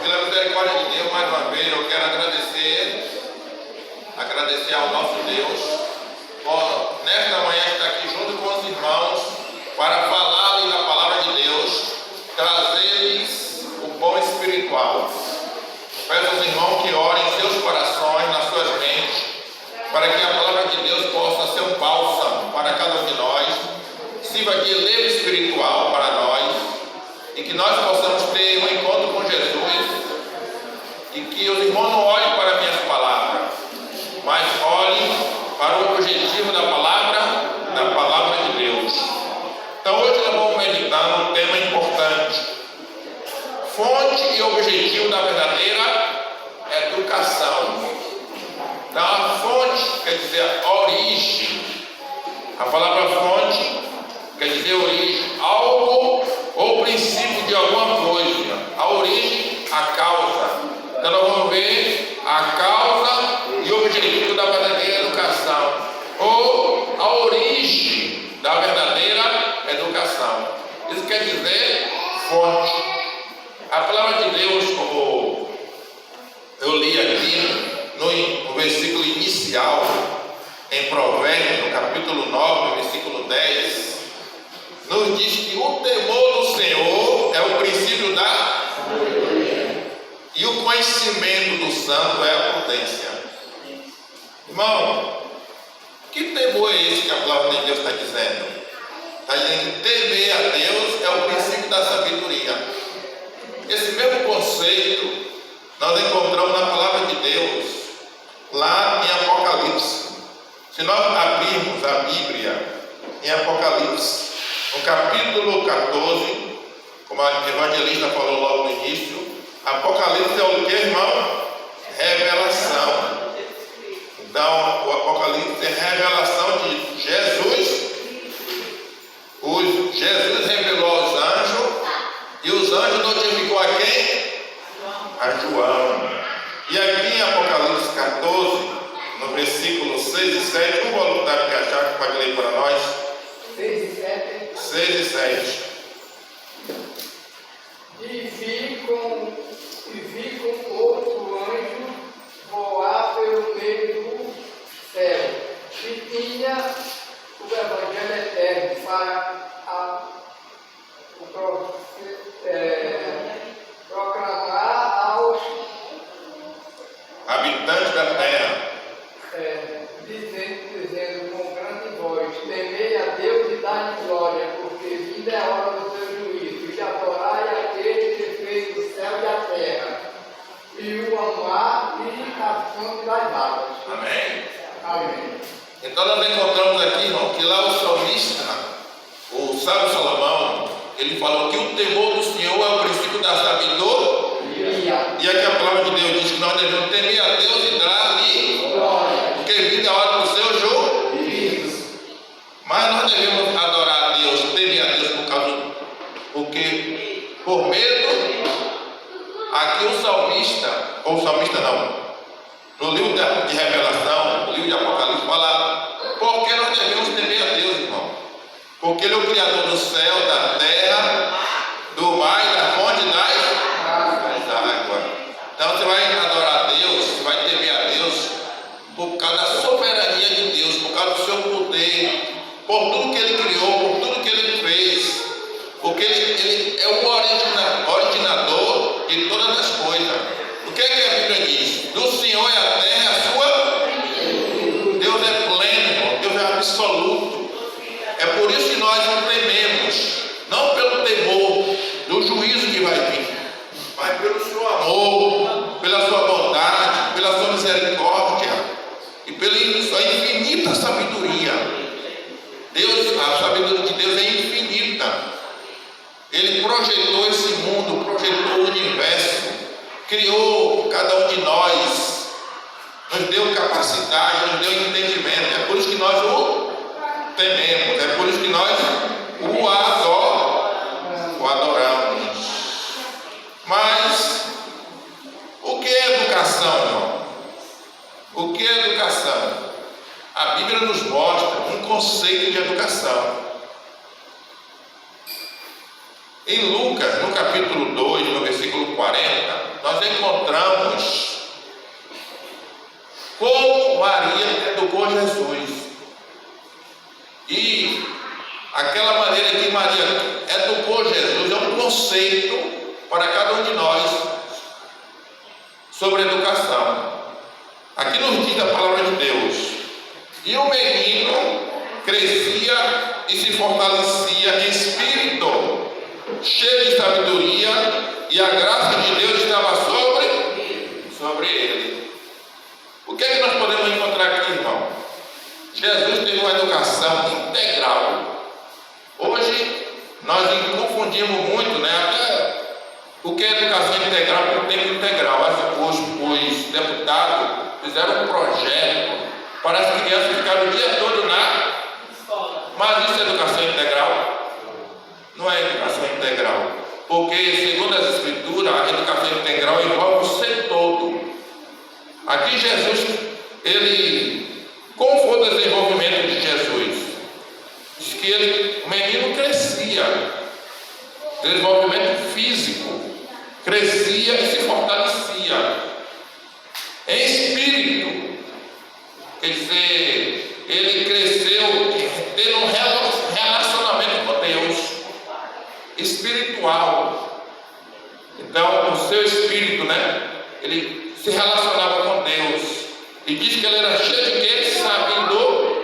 pela misericórdia de Deus, mais uma vez eu quero agradecer ao nosso Deus por nesta manhã estar aqui junto com os irmãos para falar-lhes da palavra de Deus, trazer-lhes o pão espiritual. Peço aos irmãos que orem em seus corações, nas suas mentes, para que a palavra de Deus possa ser um bálsamo para cada um de nós, sirva de elevo espiritual para nós, e que nós possamos ter um encontro com Jesus, e que os irmãos não olhem para minhas palavras, mas olhem para o objetivo da palavra de Deus. Então hoje nós vamos meditar num tema importante: fonte e objetivo da verdadeira educação. Então a fonte quer dizer a origem. A palavra fonte quer dizer origem, algo ou princípio de alguma coisa. A origem, a causa. Então nós vamos ver a causa e o objetivo da verdadeira educação, ou a origem da verdadeira educação. Isso quer dizer fonte. A palavra de Deus, como eu li aqui no versículo inicial, em Provérbios, no capítulo 9, no versículo 10, nos diz que o temor do Senhor é o princípio da sabedoria, e o conhecimento do santo é a prudência. Irmão, que temor é esse que a palavra de Deus está dizendo? Está dizendo que temer a Deus é o princípio da sabedoria. Esse mesmo conceito nós encontramos na palavra de Deus, lá em Apocalipse. Se nós abrirmos a Bíblia em Apocalipse, no capítulo 14, como a evangelista falou logo no início, Apocalipse é o que, irmão? Revelação. Então, o Apocalipse é revelação de Jesus. Jesus revelou aos anjos, e os anjos notificou a quem? A João. E aqui em Apocalipse 14, no versículo 6 e 7, um voluntário que achar que pode ler para nós. 6 e 7. 6 e 7. E vi com outro anjo voar pelo meio do céu, e tinha o evangelho eterno para proclamar aos habitantes da terra, dizendo com grande voz: temei a Deus e dai-lhe glória, porque vinda é a hora do seu juízo, e adorai aquele que fez o céu e a terra, e o amar e a fonte das águas. amém? Amém. Então nós encontramos aqui, irmão, que lá o salmista, o sábio Salomão, ele falou que o temor do Senhor é o princípio da sabedoria. E aqui a palavra de Deus diz que nós devemos temer a Deus e dar-lhe glória, porque vinda é a hora do seu juízo. Mas nós devemos adorar a Deus, temer a Deus porque por medo. Aqui o salmista no livro de Revelação, no livro de Apocalipse, fala: por que nós devemos temer a Deus, irmão? Porque Ele é o Criador do céu, da terra, do mar e da fonte das águas. Então você vai adorar a Deus, você vai temer a Deus por causa da soberania de Deus, por causa do seu poder, por tudo que Ele criou, por tudo que Ele fez, porque Ele é o originador de todas as coisas. O que é que a Bíblia diz? Do Senhor é a terra, a sua. Deus é pleno, Deus é absoluto. É por isso que nós não tememos, não pelo temor do juízo que vai vir, mas pelo seu amor, pela sua bondade, pela sua misericórdia e pela sua infinita sabedoria. A sabedoria de Deus é infinita. Ele projetou esse mundo, projetou o universo, criou cada um de nós, nos deu capacidade, nos deu entendimento. É por isso que nós o tememos, é por isso que nós o adoramos. Mas o que é educação, irmão? O que é educação? A Bíblia nos mostra um conceito de educação. Em Lucas, no capítulo 2, no versículo 40, nós lembramos como Maria educou Jesus. E aquela maneira que Maria educou Jesus é um conceito para cada um de nós sobre educação. Aqui nos diz a palavra de Deus: e o menino crescia e se fortalecia em espírito, cheio de sabedoria, e a graça de Deus estava sobre ele. O que é que nós podemos encontrar aqui, irmão? Jesus teve uma educação integral. Hoje nós confundimos muito, né? Até o que é educação integral com o tempo integral. Os deputados fizeram um projeto para as crianças ficarem o dia todo na escola. Mas isso é educação integral? Não é educação integral. Porque, segundo as Escrituras, a educação integral envolve o ser todo. Aqui Jesus, como foi o desenvolvimento de Jesus? Diz que o menino crescia, desenvolvimento físico, crescia e se fortalecia em espírito. Quer dizer, ele cresceu tendo um relacionamento com Deus espiritual. Então, o seu espírito, né? Ele se relacionava com Deus. E diz que ele era cheio de quê? Sabedoria,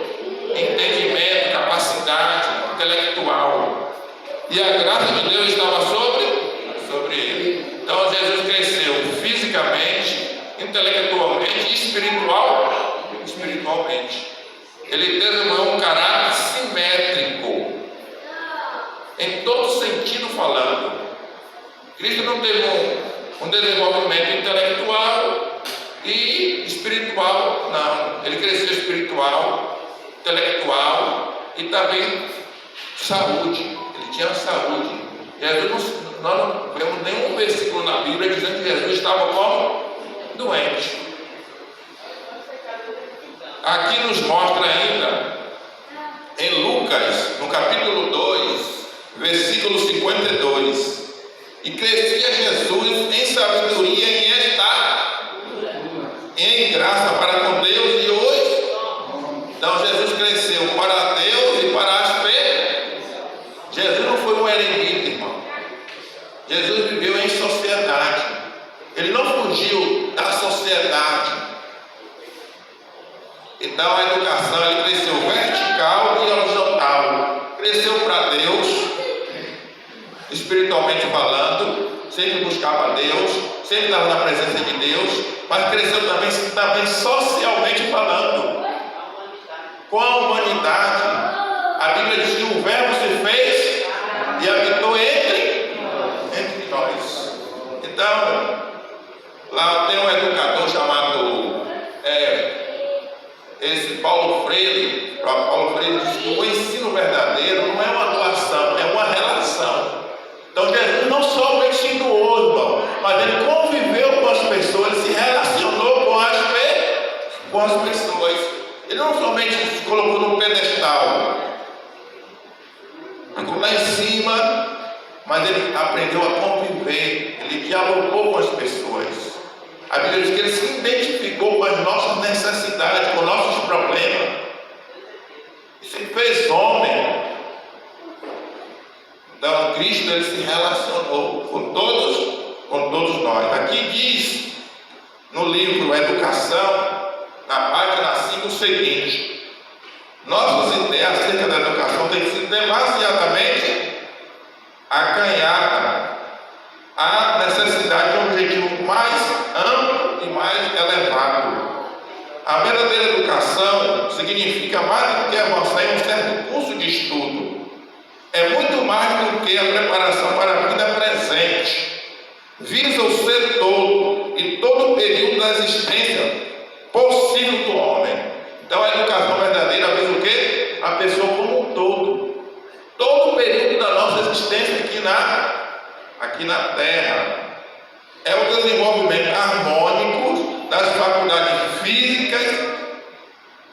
entendimento, capacidade intelectual. E a graça de Deus estava sobre ele. Então Jesus cresceu fisicamente, intelectualmente e espiritualmente. Ele desenvolveu um caráter simétrico, em todo sentido falando. Cristo não teve um desenvolvimento intelectual e espiritual, não. Ele cresceu espiritual, intelectual e também saúde. Ele tinha saúde. Jesus, nós não vemos nenhum versículo na Bíblia dizendo que Jesus estava como doente. Aqui nos mostra ainda em Lucas, no capítulo 2, versículo 52. E crescia Jesus em sabedoria e em graça para com Deus e hoje. Então Jesus cresceu para Deus e para as pessoas. Jesus não foi um eremita, irmão. Jesus viveu em sociedade. Ele não fugiu da sociedade. Então a educação, ele cresceu vertical e horizontal. Cresceu para Deus, espiritualmente falando, sempre buscava Deus, sempre estava na presença de Deus, mas cresceu também socialmente falando, com a humanidade. A Bíblia diz que o Verbo se fez e habitou entre nós. Então, lá tem um educador chamado esse Paulo Freire. Paulo Freire diz que o ensino verdadeiro não é uma doação, é uma relação. Então Jesus não somente ensinou, irmão, mas ele conviveu com as pessoas, ele se relacionou com as pessoas. Ele não somente se colocou num pedestal, ficou lá em cima, mas ele aprendeu a conviver, ele dialogou com as pessoas. A Bíblia diz que ele se identificou com as nossas necessidades, com nossos problemas. E se fez homem. Então Cristo, ele se relacionou com todos nós. Aqui diz no livro Educação, na página 5, o seguinte: nossas ideias acerca da educação têm sido demasiadamente acanhadas. Há necessidade de um objetivo mais amplo e mais elevado. A verdadeira educação significa mais do que avançar em um certo curso de estudo. É muito mais do que a preparação para a vida presente. Visa o ser todo e todo o período da existência possível do homem. Então a educação verdadeira visa o quê? A pessoa como um todo. Todo o período da nossa existência aqui na Terra. É o desenvolvimento harmônico das faculdades físicas,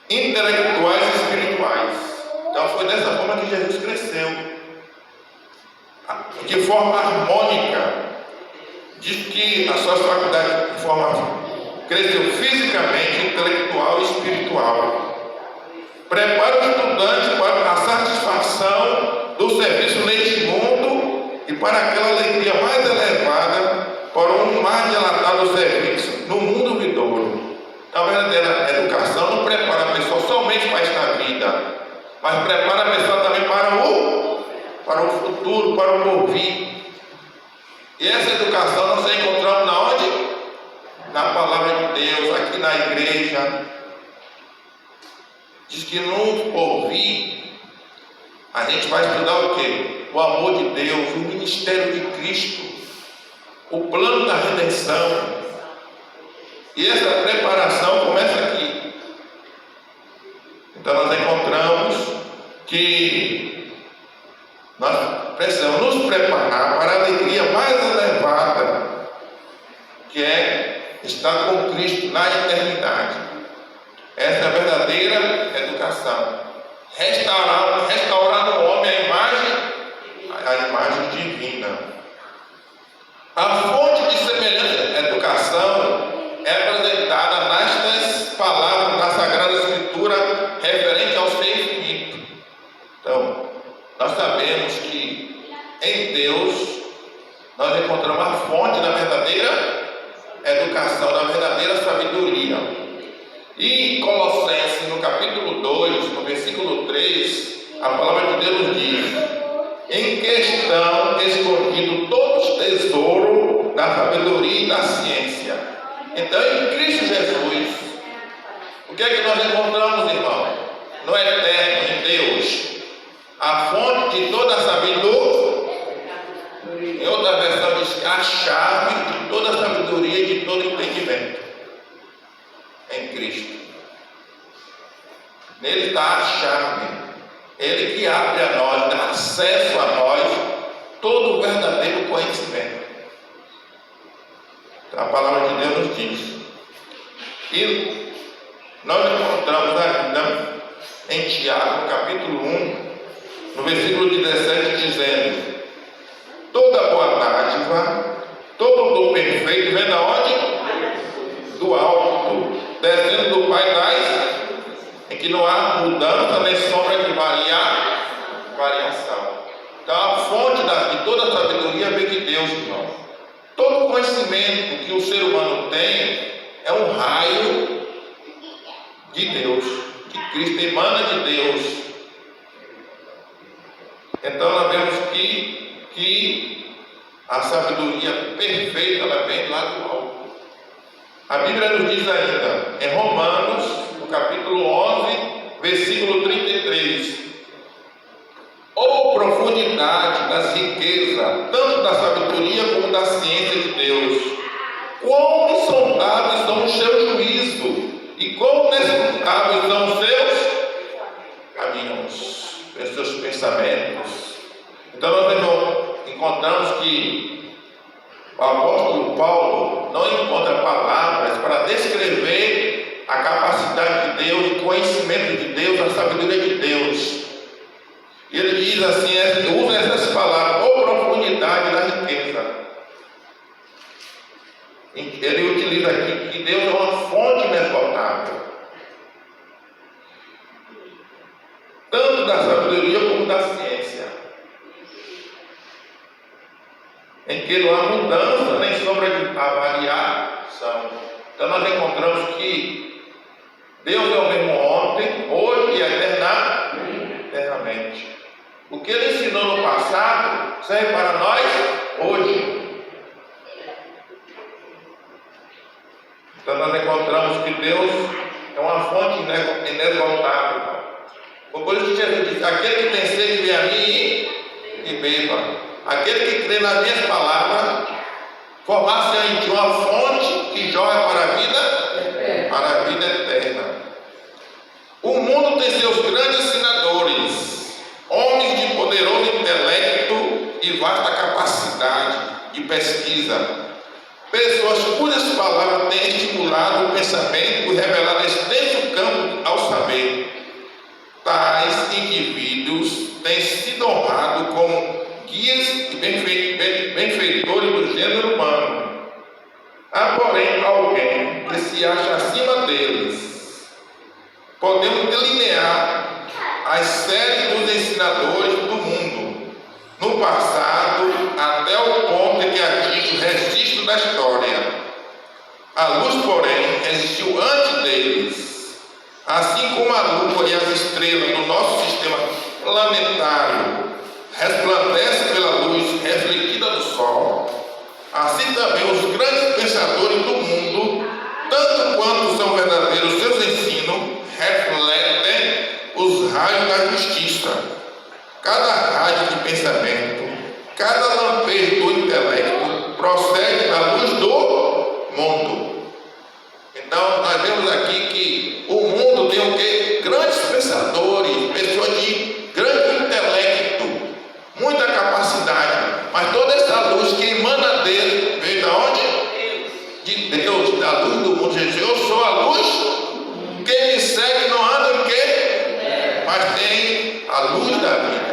intelectuais e espirituais. Então foi dessa forma que Jesus cresceu. De forma harmônica. Diz que as suas faculdades cresceu fisicamente, intelectual e espiritual. Prepara o estudante para a satisfação do serviço neste mundo e para aquela alegria mais elevada, para um mais dilatado serviço no mundo vindouro. A verdadeira educação não prepara a pessoa somente para esta vida, mas prepara a pessoa também para o futuro, para o porvir. E essa educação nós encontramos na onde? Na palavra de Deus, aqui na igreja. Diz que no porvir a gente vai estudar o quê? O amor de Deus, o ministério de Cristo, o plano da redenção. E essa preparação começa aqui. Então nós encontramos que nós precisamos nos preparar para a alegria mais elevada, que é estar com Cristo na eternidade. Essa é a verdadeira educação. Restaurar no homem a imagem divina. A fonte de semelhança educação é apresentada nestas palavras da Sagrada Escritura referente ao ser infinito. Então, nós sabemos que em Deus nós encontramos a fonte da verdadeira educação, da verdadeira sabedoria. E em Colossenses, no capítulo 2, no versículo 3, a palavra de Deus diz: em que estão escondidos todos os tesouros da sabedoria e da ciência. Então, em Cristo Jesus, o que é que nós encontramos, irmão? No eterno, em Deus, a fonte de toda a sabedoria. Em outra versão diz a chave de toda a sabedoria e de todo entendimento. Em Cristo. Nele está a chave. Ele que abre a nós, dá acesso a nós todo o verdadeiro conhecimento. A palavra de Deus nos diz. E nós encontramos ainda em Tiago, capítulo 1, no versículo 17, dizendo: toda boa dádiva, todo dom perfeito vem da onde? Do alto, descendo do Pai das, em que não há mudança nem sombra de variação. Então a fonte de toda a sabedoria vem de Deus, irmão. Todo conhecimento que o ser humano tem é um raio de Deus, que Cristo emana de Deus. Então nós vemos que a sabedoria perfeita ela vem lá do alto. A Bíblia nos diz ainda, em Romanos, no capítulo 11, versículo 33: ou profundidade das riquezas, tanto da sabedoria como da ciência de Deus, quão insondáveis são os seus juízos, e quão inescrutáveis são os seus caminhos, os seus pensamentos. Então nós encontramos que o apóstolo Paulo não encontra palavras para descrever a capacidade de Deus, o conhecimento de Deus, a sabedoria de Deus. Ele diz assim, usa essas palavras, ou profundidade da riqueza. Ele utiliza aqui que Deus é uma fonte inesgotável, tanto da sabedoria como da ciência, em que não há mudança nem sombra de variação. Então nós encontramos que Deus é o mesmo ontem, hoje e eternamente. O que Ele ensinou no passado serve para nós hoje. Então nós encontramos que Deus é uma fonte inesgotável. Por isso que Jesus diz: aquele que tem sede, vem a mim e beba. Aquele que crê nas minhas palavras, formar-se em ti uma fonte que jorra para a vida eterna. O mundo tem seus grandes ensinadores, homens de poderoso intelecto e vasta capacidade de pesquisa, pessoas cujas palavras têm estimulado o pensamento e revelado extenso campo ao saber. Tais indivíduos têm sido honrados como guias e benfeitores do gênero humano. Há, porém, que se acha acima deles. Podemos delinear as séries dos ensinadores do mundo, no passado, até o ponto em que atinge o registro da história. A luz, porém, existiu antes deles, assim como a lua e as estrelas do nosso sistema planetário resplandecem pela luz refletida do sol. Assim também os grandes pensadores do mundo, tanto quanto são verdadeiros seus ensinos, refletem os raios da justiça. Cada raio de pensamento, cada lampejo do intelecto procede da luz do mundo. Então nós vemos aqui que o mundo tem o quê? Grandes pensadores, pessoas de grande intelecto, muita capacidade, mas toda essa luz que emana dele veio de onde? De Deus, da luz do mundo. Jesus, eu sou a luz, quem me segue não anda em quê? Mas tem a luz da vida.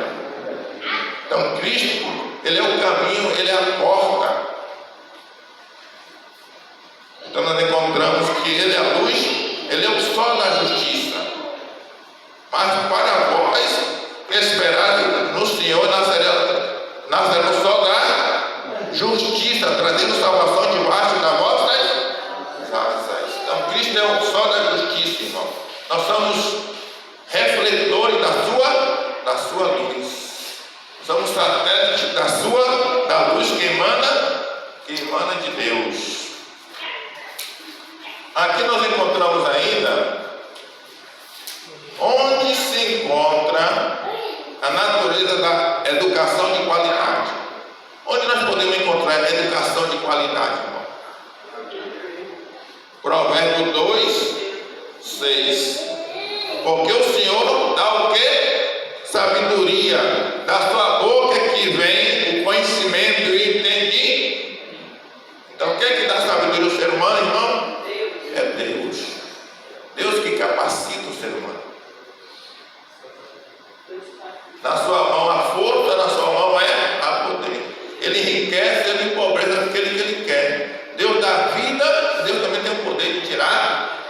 Então Cristo, Ele é o caminho, Ele é a porta. Então nós encontramos que Ele é a luz, Ele é o sol da justiça. Mas para vós que esperais no Senhor, nascerá o sol da justiça, trazendo salvação debaixo das vossas asas. Então Cristo é o sol da justiça, irmão. Nós somos refletores da sua luz. Somos satélites da luz que emana de Deus. Aqui nós encontramos ainda onde se encontra a natureza da educação de qualidade. Onde nós podemos encontrar a educação de qualidade, irmão? Provérbio 2, 6. Porque o Senhor dá o quê? Sabedoria. Da sua boca que vem o conhecimento e o entendimento. Então, quem é que dá sabedoria ao ser humano, irmão? É Deus. Deus que capacita o ser humano. Na sua mão a força, na sua mão é a poder. Ele enriquece, ele empobrece aquele que ele quer. Deus dá vida, Deus também tem o poder de tirar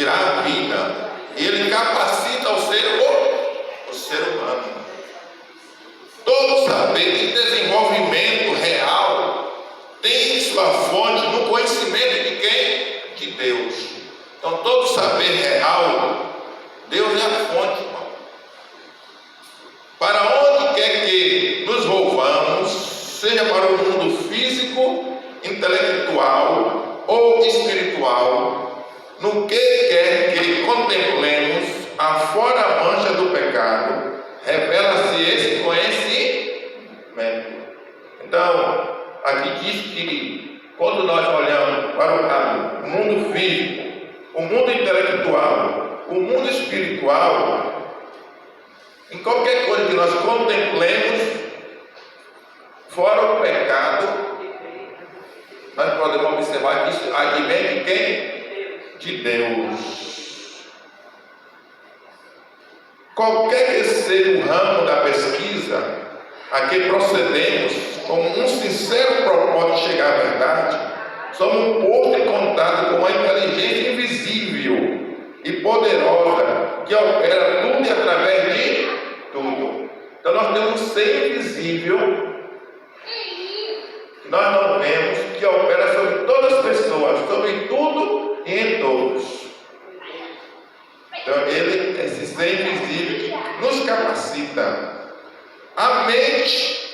a vida. E ele capacita o ser humano. Todo saber de desenvolvimento real tem sua fonte no conhecimento de quem? De Deus. Então todo saber real, Deus é a fonte, irmão. Para onde quer que nos volvamos, seja para o mundo físico, intelectual ou espiritual, no que quer que contemplemos, afora a mancha do pecado, revela-se esse conhecimento. Então, aqui diz que quando nós olhamos para o mundo físico, o mundo intelectual, o mundo espiritual, em qualquer coisa que nós contemplemos, fora o pecado, nós podemos observar que isso advém de quem? De Deus. Qualquer que seja o ramo da pesquisa a que procedemos, com um sincero propósito de chegar à verdade, somos posto em contato com uma inteligência invisível e poderosa que opera tudo e através de tudo. Então nós temos um ser invisível que nós não vemos, que opera sobre todas as pessoas, sobre tudo e em todos. Então ele, esse ser invisível, que nos capacita. A mente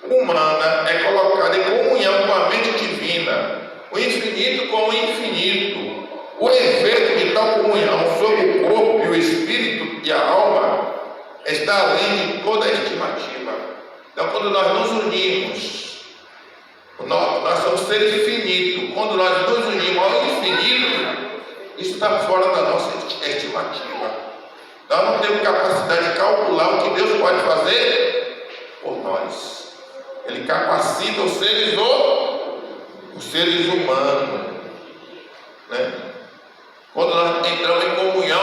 humana é colocada em comunhão com a mente divina, o infinito com o infinito. O efeito de tal comunhão sobre o corpo e o espírito e a alma está além de toda estimativa. Então, quando nós nos unimos, nós somos seres finitos. Quando nós nos unimos ao infinito, isso está fora da nossa estimativa. Nós não temos capacidade de calcular o que Deus pode fazer por nós. Ele capacita os seres humanos, né? Quando nós entramos em comunhão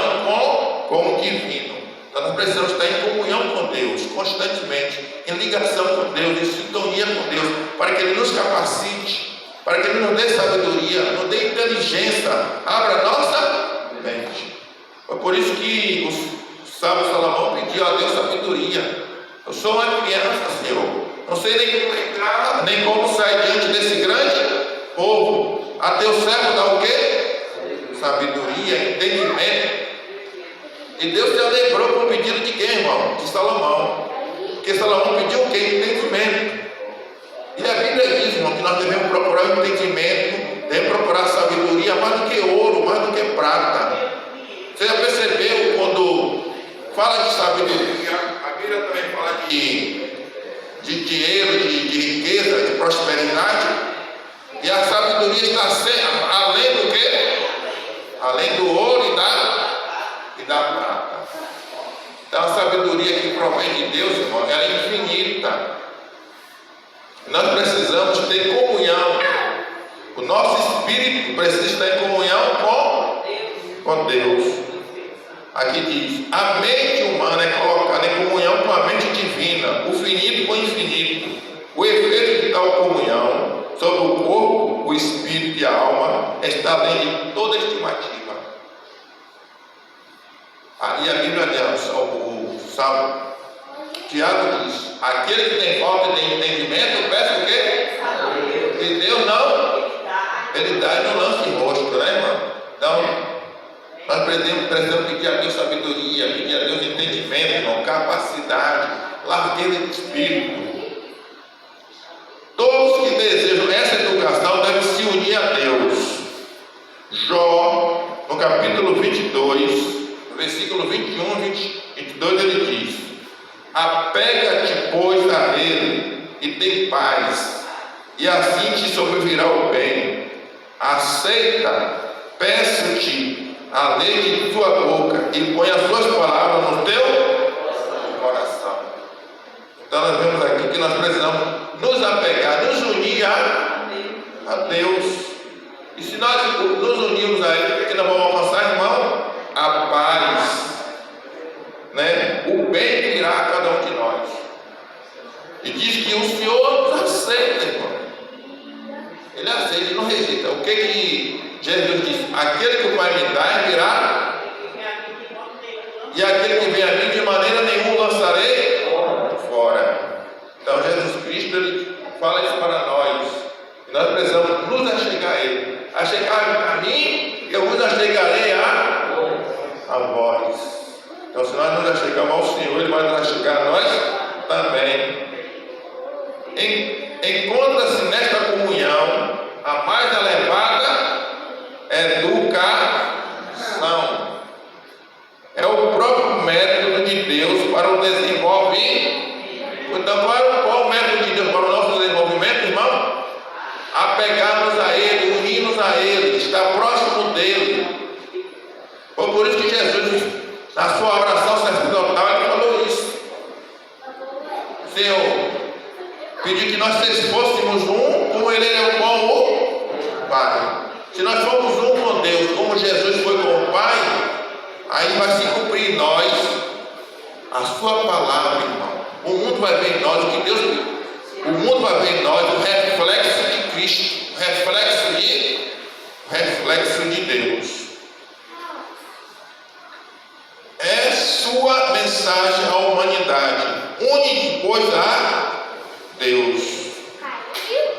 com o divino, então nós precisamos estar em comunhão com Deus constantemente, em ligação com Deus, em sintonia com Deus, para que Ele nos capacite, para para que Ele nos dê sabedoria, nos dê inteligência, abra a nossa mente. Foi por isso que o sábio Salomão pediu a Deus sabedoria. Eu sou uma criança, Senhor, não sei nem como entrar, nem como sair diante desse grande povo. A teu servo dá o quê? Sabedoria, entendimento. E Deus se alegrou com o pedido de quem, irmão? De Salomão. Porque Salomão pediu o quê? Entendimento. E a Bíblia diz, irmão, que nós devemos procurar o entendimento, devemos procurar sabedoria mais do que ouro, mais do que prata. Você já percebeu quando fala de sabedoria, a Bíblia também fala de dinheiro, de riqueza, de prosperidade, e a sabedoria está além do quê? Além do ouro e da prata. Então a sabedoria que provém de Deus, irmão, ela é infinita. Nós precisamos ter comunhão. O nosso espírito precisa estar em comunhão com Deus. Aqui diz, a mente humana é colocada em comunhão com a mente divina, o finito com o infinito. O efeito de tal comunhão sobre o corpo, o espírito e a alma está além de toda estimativa. E a Bíblia diz, o sábio Tiago diz, aquele que tem falta de entendimento, peça o quê? E Deus não, Ele dá e não lança em rosto, né, irmão? Então, nós precisamos pedir a Deus sabedoria, pedir a Deus entendimento, irmão, capacidade, largueza de espírito. Todos que desejam essa educação devem se unir a Deus. Jó, no capítulo 22, versículo 21 e 22, ele diz, apega-te, pois, a Ele e tem paz, e assim te sobrevirá o bem. Aceita, peço-te, a lei de tua boca e põe as tuas palavras no teu coração. Então nós vemos aqui que nós precisamos nos apegar, nos unir a Deus. E se nós nos unirmos a Ele, o que nós vamos alcançar, irmão? A paz, né? O bem virá a cada um de nós. E diz que o Senhor nos aceita, irmão. Ele aceita, ele não rejeita. O que Jesus diz? Aquele que o Pai me dá virá, e aquele que vem a mim de maneira nenhuma lançarei fora. Então Jesus Cristo, ele fala isso para nós. E nós precisamos nos achegar a Ele. Achegar a mim, eu vos achegarei a vós. Então, se nós nos achegamos ao Senhor, Ele vai nos achegar a nós também. Encontra-se nesta comunhão a mais elevada educação. É o próprio método de Deus para o desenvolvimento. Então, qual o método de Deus para o nosso desenvolvimento, irmão? Apegarmos a Ele, unirmos a Ele, estar próximo dEle. Foi por isso que Jesus, na sua oração sacerdotal, ele falou isso. Senhor, pediu que nós fôssemos um, como Ele é com o Pai. Se nós formos um com Deus, como Jesus foi com o Pai, aí vai se cumprir em nós a sua palavra, irmão. O mundo vai ver em nós o que Deus viu. O mundo vai ver em nós o reflexo de Cristo, o reflexo de Deus. É sua mensagem à humanidade. Une, pois, a Deus.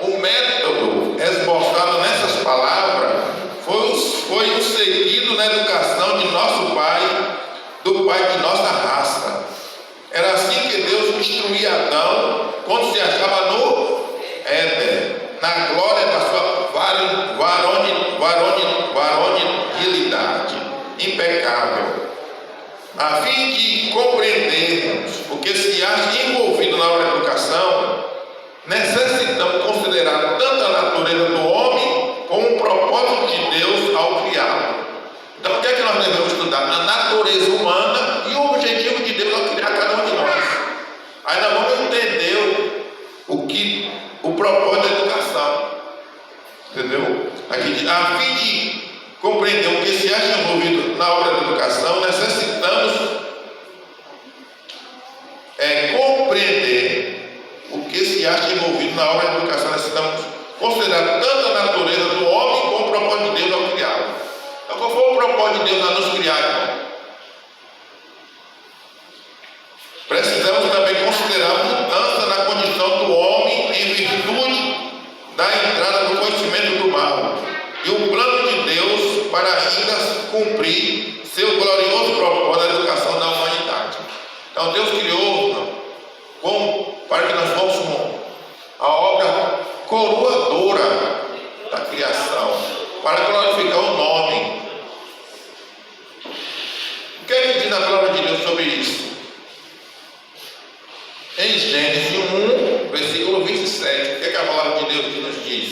O método esboçado nessas palavras foi o seguido na educação de nosso pai, do pai de nossa raça. Era assim que Deus instruía Adão quando se achava no Éden, na glória da sua varonilidade impecável. A fim de compreendermos o que se acha envolvido na obra da educação, necessitamos considerar tanto a natureza do homem como o propósito de Deus ao criá-lo. Então, o que é que nós devemos estudar? A natureza humana e o objetivo de Deus ao criar cada um de nós. Aí nós vamos entender o propósito da educação. Entendeu? Aqui diz, a fim de compreender o que se acha envolvido na obra da educação, necessitamos compreender o que se acha envolvido na obra da educação. Necessitamos considerar tanto a natureza do homem como o propósito de Deus ao criá-lo. Então, qual foi o propósito de Deus a nos criar, irmão? Precisamos também considerar a mudança na condição do homem em virtude da entrada no conhecimento do mal e o plano de Deus para ainda cumprir seu glorioso propósito da educação da humanidade. Então Deus criou para que nós fôssemos a obra coroadora da criação, para glorificar o nome. O que é que diz a palavra de Deus sobre isso? Em Gênesis 1, versículo 27, o que é que a palavra de Deus nos diz?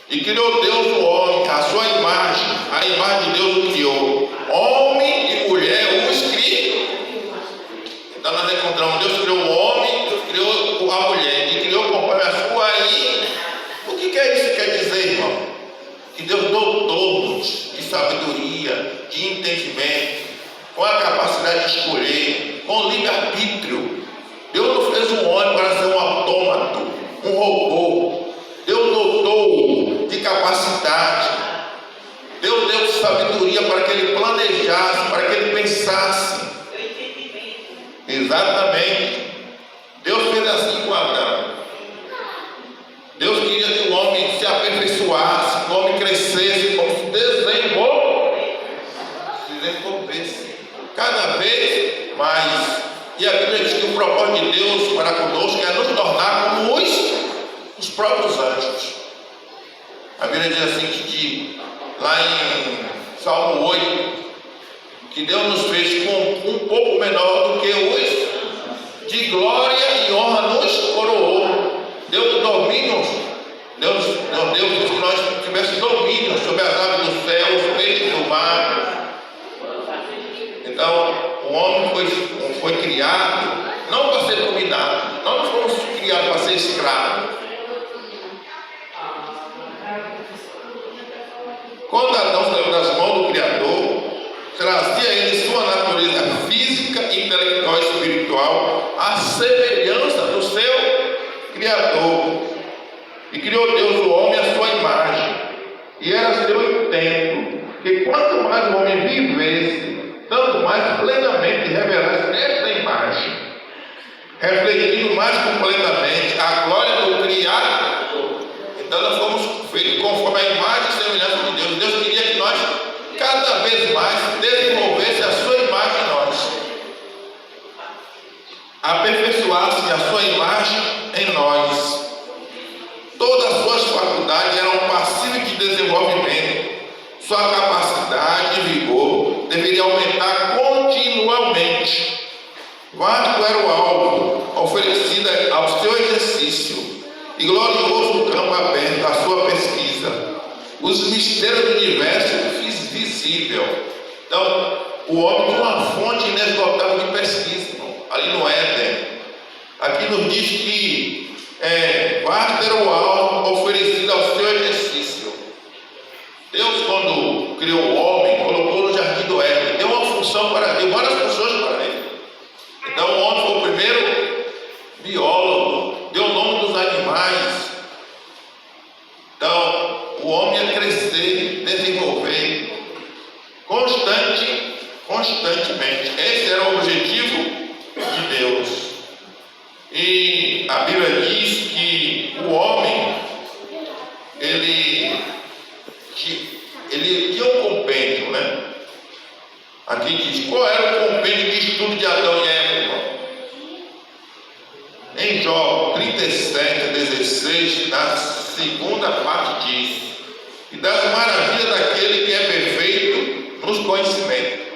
E criou Deus o homem, a sua imagem, a imagem de Deus o criou. Homem e mulher os criou. Então nós encontramos, Deus criou o homem, Deus criou a mulher, e criou conforme a sua imagem. O que é isso que quer dizer, irmão? Que Deus dotou-nos de sabedoria, de entendimento, com a capacidade de escolher, com livre-arbítrio. Deus não fez um homem para ser um autômato, um robô. Deus dotou de capacidade. Deus deu sabedoria para que ele planejasse, para que ele pensasse. Exatamente. Deus fez assim com Adão. Deus queria que o homem se aperfeiçoasse, que o homem crescesse, como se desenvolvesse cada vez mais. E a Bíblia diz que o propósito de Deus para conosco é nos tornar como os próprios anjos. A Bíblia diz assim, lá em Salmo 8, que Deus nos fez com um pouco menor do que os de glória e honra nos coroou. Deus domínio, Deus deu que nós tivéssemos domínio sobre as aves do céu, os peixes do mar. Então, o homem foi criado não para ser dominado. Nós não fomos criados para ser escravos. Quando Adão saiu das mãos do Criador, trazia ele sua natureza física, intelectual e espiritual, à semelhança do seu Criador. E criou Deus o homem à sua imagem. E era seu intento que quanto mais o homem vivesse, tanto mais plenamente revelasse esta imagem, refletindo mais completamente a glória do Criador. Então nós fomos feitos conforme a imagem e semelhança de Deus. Deus queria que nós cada vez mais desenvolvesse a sua imagem em nós, aperfeiçoasse a sua imagem em nós. Todas as suas faculdades eram passíveis de desenvolvimento. Sua capacidade e vigor deveria aumentar continuamente. Vasto era o alvo oferecido ao seu exercício e glorioso o campo aberto à sua pesquisa. Os mistérios do universo visível. Então, o homem tinha uma fonte inesgotável de pesquisa, irmão, ali no Éden. Aqui nos diz que vasto era o alvo oferecido ao seu exercício. Deus, quando criou o homem, colocou no jardim do Éden, deu uma função para ele, deu várias funções para ele. Então o homem foi o primeiro biólogo, deu o nome dos animais. Então o homem ia crescer, desenvolver constantemente. Esse era o objetivo de Deus. E a Bíblia diz que o homem ele tinha um compêndio, né? Aqui diz, qual era o compêndio de estudo de Adão e Eva, irmão? Em Jó 37:16, na segunda parte diz, e das maravilhas daquele que é perfeito nos conhecimentos.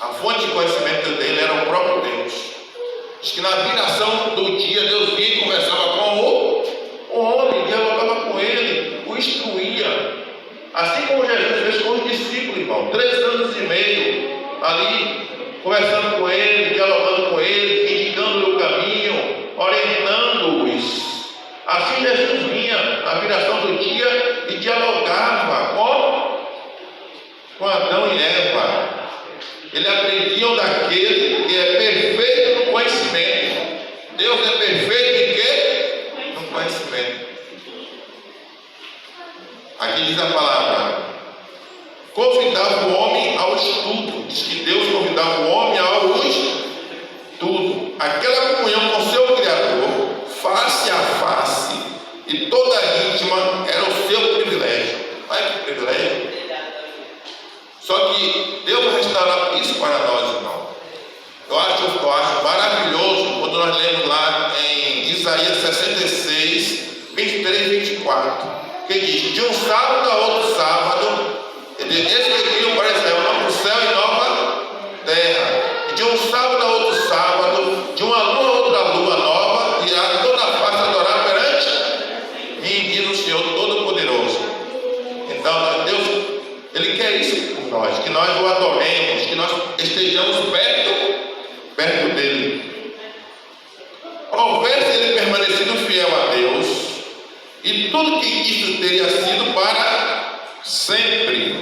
A fonte de conhecimento dele era o próprio Deus. Diz que na viração do dia, Deus vinha e conversava com o homem, dialogava com ele, o instruía. Assim como Jesus fez com os discípulos, irmão, 3 anos e meio, ali, conversando com ele, dialogando com ele, indicando-lhe o caminho, orientando-os. Assim Jesus vinha na viração do dia e dialogava com Adão e Eva. Eles aprendiam daquele que é perfeito no conhecimento. Deus é perfeito em quê? No conhecimento. Aqui diz a palavra, convidava o homem ao estudo. Diz que Deus convidava o homem ao estudo. Aquela comunhão com seu Criador, face a face, e toda íntima, era o seu privilégio. Olha que privilégio. Só que Deus vai restaurar isso para nós, irmão. Eu acho maravilhoso quando nós lemos lá em Isaías 66, 23 e 24, que diz, de um sábado a outro sábado, esse que criou para Israel, novo céu e nova terra. De um sábado a outro sábado, de uma lua a outra lua nova, irá toda a face adorar perante mim, diz o Senhor Todo-Poderoso. Então, Deus, Ele quer isso por nós, que nós o adoremos, que nós estejamos perto dele. Houvesse ele permanecido fiel a Deus, e tudo que isto teria sido para sempre,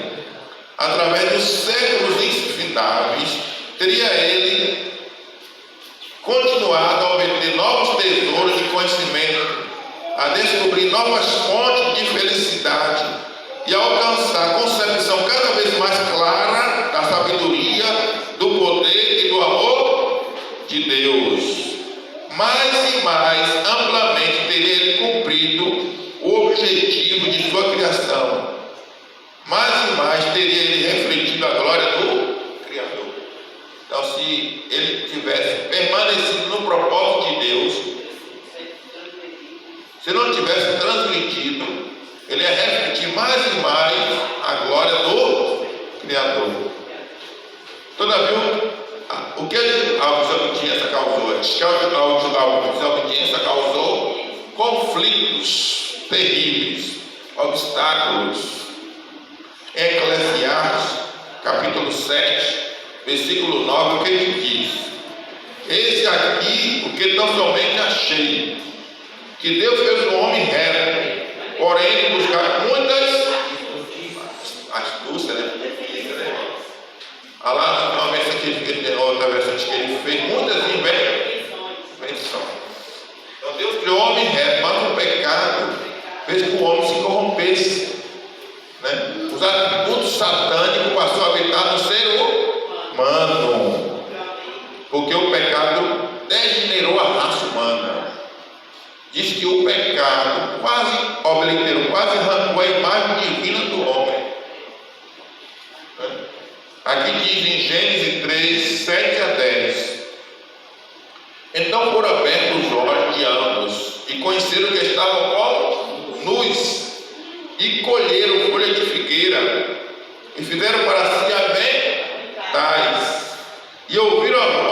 através dos séculos infindáveis, teria ele continuado a obter novos tesouros de conhecimento, a descobrir novas fontes de felicidade e a alcançar a concepção cada vez mais clara da sabedoria, do poder e do amor de Deus. Mais e mais amplamente teria ele cumprido o objetivo de sua criação. Mais e mais teria ele refletido a glória do Criador. Então, se ele tivesse permanecido no propósito de Deus, se não tivesse transmitido, ele ia refletir mais e mais a glória do Criador. Todavia, o que a desobediência causou? A desobediência causou conflitos terríveis, obstáculos. Em Eclesiastes, capítulo 7, versículo 9, o que ele diz? Esse aqui, o que tão somente achei, que Deus fez um homem reto, porém ele buscar muitas astúcias, né? Lá tem uma versão que outra versão que ele fez muitas invenções. Então Deus criou o homem reto, mas o pecado fez com que o homem se corrompesse, né? Os atributos satânicos passou a habitar no ser humano, porque o pecado degenerou a raça humana. Diz que o pecado quase obliterou, quase arrancou a imagem divina do homem. Aqui diz em Gênesis 3, 7 a 10. Então foram abertos os olhos de ambos, e conheceram que estavam como nus, e colheram folha de figueira, e fizeram para si aventais,